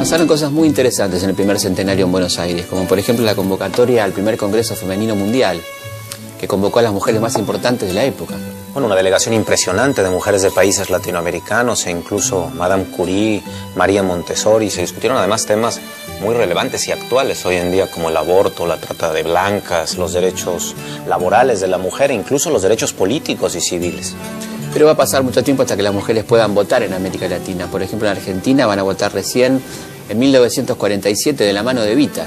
Pasaron cosas muy interesantes en el primer centenario en Buenos Aires, como por ejemplo la convocatoria al primer Congreso Femenino Mundial, que convocó a las mujeres más importantes de la época. Bueno, una delegación impresionante de mujeres de países latinoamericanos e incluso Madame Curie, María Montessori. Se discutieron además temas muy relevantes y actuales hoy en día, como el aborto, la trata de blancas, los derechos laborales de la mujer e incluso los derechos políticos y civiles. Pero va a pasar mucho tiempo hasta que las mujeres puedan votar en América Latina. Por ejemplo, en Argentina van a votar recién en 1947 de la mano de Evita.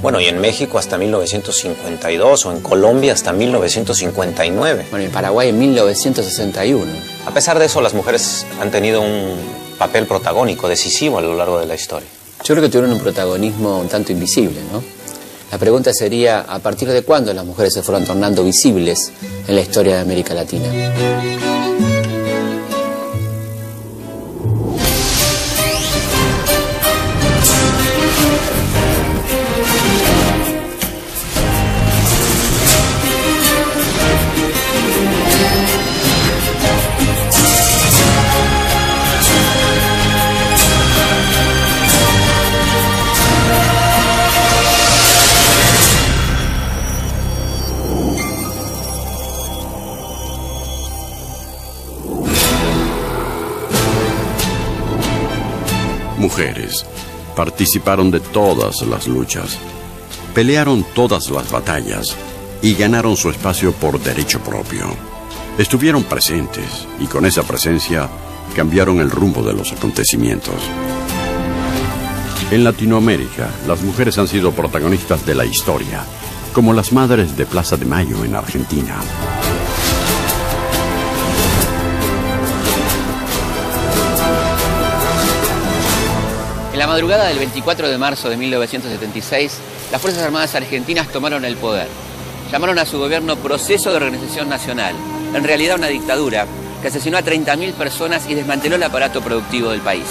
Bueno, y en México hasta 1952, o en Colombia hasta 1959. Bueno, y en Paraguay en 1961. A pesar de eso, las mujeres han tenido un papel protagónico, decisivo a lo largo de la historia. Yo creo que tuvieron un protagonismo un tanto invisible, ¿no? La pregunta sería, ¿a partir de cuándo las mujeres se fueron tornando visibles en la historia de América Latina? Mujeres participaron de todas las luchas, pelearon todas las batallas y ganaron su espacio por derecho propio. Estuvieron presentes y con esa presencia cambiaron el rumbo de los acontecimientos. En Latinoamérica, las mujeres han sido protagonistas de la historia, como las madres de Plaza de Mayo en Argentina. En la madrugada del 24 de marzo de 1976, las Fuerzas Armadas Argentinas tomaron el poder. Llamaron a su gobierno Proceso de Organización Nacional, en realidad una dictadura que asesinó a 30.000 personas y desmanteló el aparato productivo del país.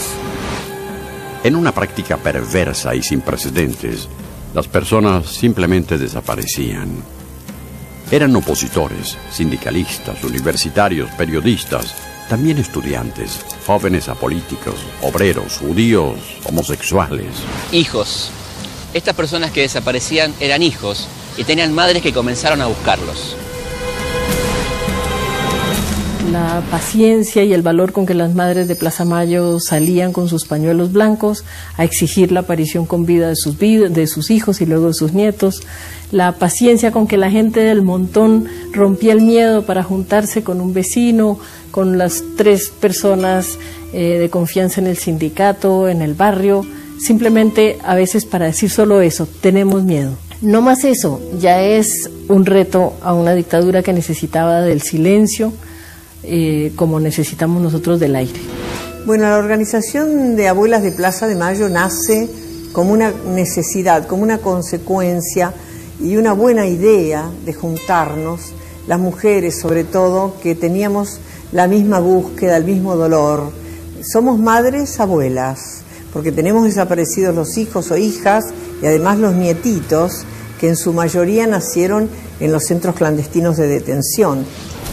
En una práctica perversa y sin precedentes, las personas simplemente desaparecían. Eran opositores, sindicalistas, universitarios, periodistas, también estudiantes, jóvenes apolíticos, obreros, judíos, homosexuales. Hijos. Estas personas que desaparecían eran hijos y tenían madres que comenzaron a buscarlos. La paciencia y el valor con que las madres de Plaza Mayo salían con sus pañuelos blancos a exigir la aparición con vida de sus hijos y luego de sus nietos, la paciencia con que la gente del montón rompía el miedo para juntarse con un vecino, con las 3 personas de confianza en el sindicato, en el barrio, simplemente a veces para decir solo eso, tenemos miedo. No más eso, ya es un reto a una dictadura que necesitaba del silencio, como necesitamos nosotros del aire. Bueno, la organización de Abuelas de Plaza de Mayo nace como una necesidad, como una consecuencia y una buena idea de juntarnos, las mujeres sobre todo, que teníamos la misma búsqueda, el mismo dolor. Somos madres, abuelas, porque tenemos desaparecidos los hijos o hijas y además los nietitos, que en su mayoría nacieron en los centros clandestinos de detención.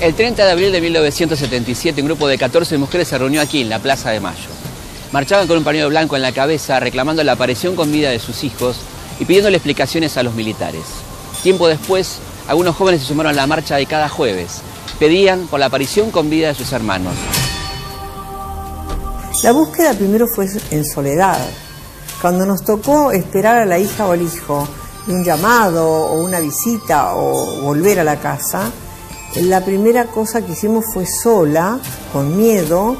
El 30 de abril de 1977, un grupo de 14 mujeres se reunió aquí, en la Plaza de Mayo. Marchaban con un pañuelo blanco en la cabeza, reclamando la aparición con vida de sus hijos y pidiéndole explicaciones a los militares. Tiempo después, algunos jóvenes se sumaron a la marcha de cada jueves. Pedían por la aparición con vida de sus hermanos. La búsqueda primero fue en soledad. Cuando nos tocó esperar a la hija o al hijo de un llamado o una visita o volver a la casa, la primera cosa que hicimos fue sola, con miedo,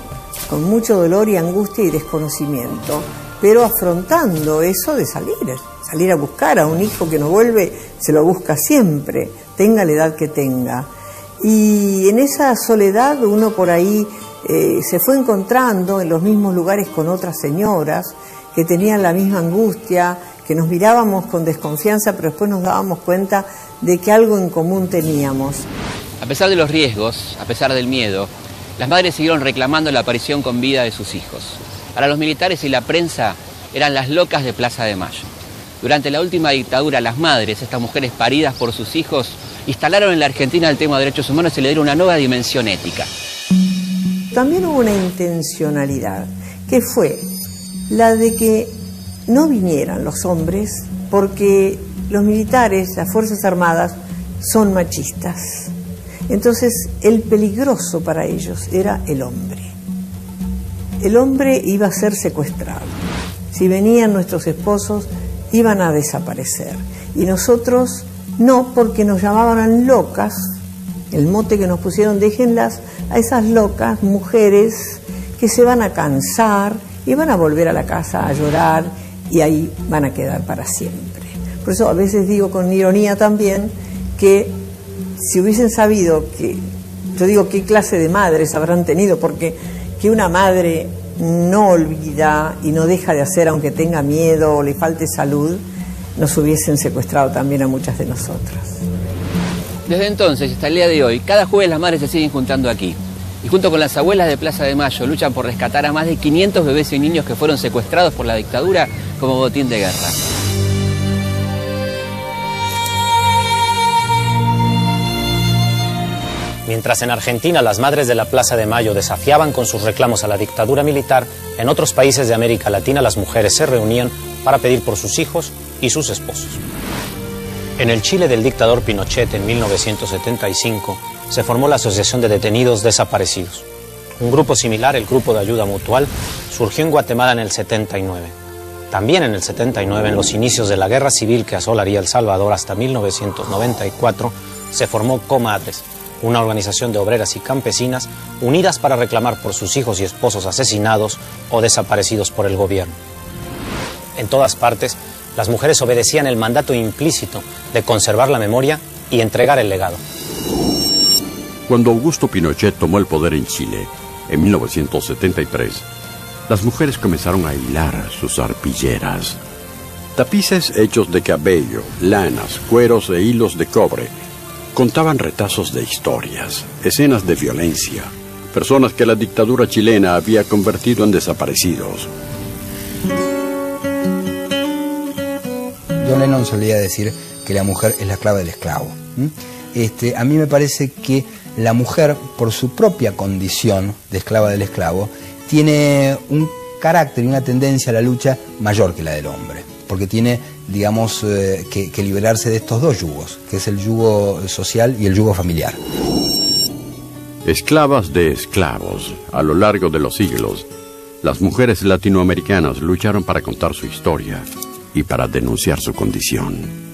con mucho dolor y angustia y desconocimiento, pero afrontando eso de salir a buscar a un hijo que no vuelve, se lo busca siempre, tenga la edad que tenga. Y en esa soledad uno por ahí se fue encontrando en los mismos lugares con otras señoras que tenían la misma angustia, que nos mirábamos con desconfianza, pero después nos dábamos cuenta de que algo en común teníamos. A pesar de los riesgos, a pesar del miedo, las madres siguieron reclamando la aparición con vida de sus hijos. Para los militares y la prensa eran las locas de Plaza de Mayo. Durante la última dictadura, las madres, estas mujeres paridas por sus hijos, instalaron en la Argentina el tema de derechos humanos y le dieron una nueva dimensión ética. También hubo una intencionalidad, que fue la de que no vinieran los hombres porque los militares, las Fuerzas Armadas, son machistas. Entonces, el peligroso para ellos era el hombre. El hombre iba a ser secuestrado. Si venían nuestros esposos, iban a desaparecer. Y nosotros no, porque nos llamaban locas. El mote que nos pusieron, déjenlas a esas locas mujeres que se van a cansar y van a volver a la casa a llorar y ahí van a quedar para siempre. Por eso a veces digo con ironía también que si hubiesen sabido que, yo digo qué clase de madres habrán tenido, porque que una madre no olvida y no deja de hacer aunque tenga miedo o le falte salud, nos hubiesen secuestrado también a muchas de nosotras. Desde entonces hasta el día de hoy, cada jueves las madres se siguen juntando aquí. Y junto con las abuelas de Plaza de Mayo luchan por rescatar a más de 500 bebés y niños que fueron secuestrados por la dictadura como botín de guerra. Mientras en Argentina las madres de la Plaza de Mayo desafiaban con sus reclamos a la dictadura militar, en otros países de América Latina las mujeres se reunían para pedir por sus hijos y sus esposos. En el Chile del dictador Pinochet en 1975 se formó la Asociación de Detenidos Desaparecidos. Un grupo similar, el Grupo de Ayuda Mutual, surgió en Guatemala en el 79. También en el 79, en los inicios de la guerra civil que asolaría El Salvador hasta 1994, se formó Comadres, una organización de obreras y campesinas unidas para reclamar por sus hijos y esposos asesinados o desaparecidos por el gobierno. En todas partes, las mujeres obedecían el mandato implícito de conservar la memoria y entregar el legado. Cuando Augusto Pinochet tomó el poder en Chile, en 1973, las mujeres comenzaron a hilar sus arpilleras. Tapices hechos de cabello, lanas, cueros e hilos de cobre contaban retazos de historias, escenas de violencia, personas que la dictadura chilena había convertido en desaparecidos. John Lennon solía decir que la mujer es la esclava del esclavo. A mí me parece que la mujer, por su propia condición de esclava del esclavo, tiene un carácter y una tendencia a la lucha mayor que la del hombre, porque tiene, digamos, que liberarse de estos dos yugos, que es el yugo social y el yugo familiar. Esclavas de esclavos, a lo largo de los siglos, las mujeres latinoamericanas lucharon para contar su historia y para denunciar su condición.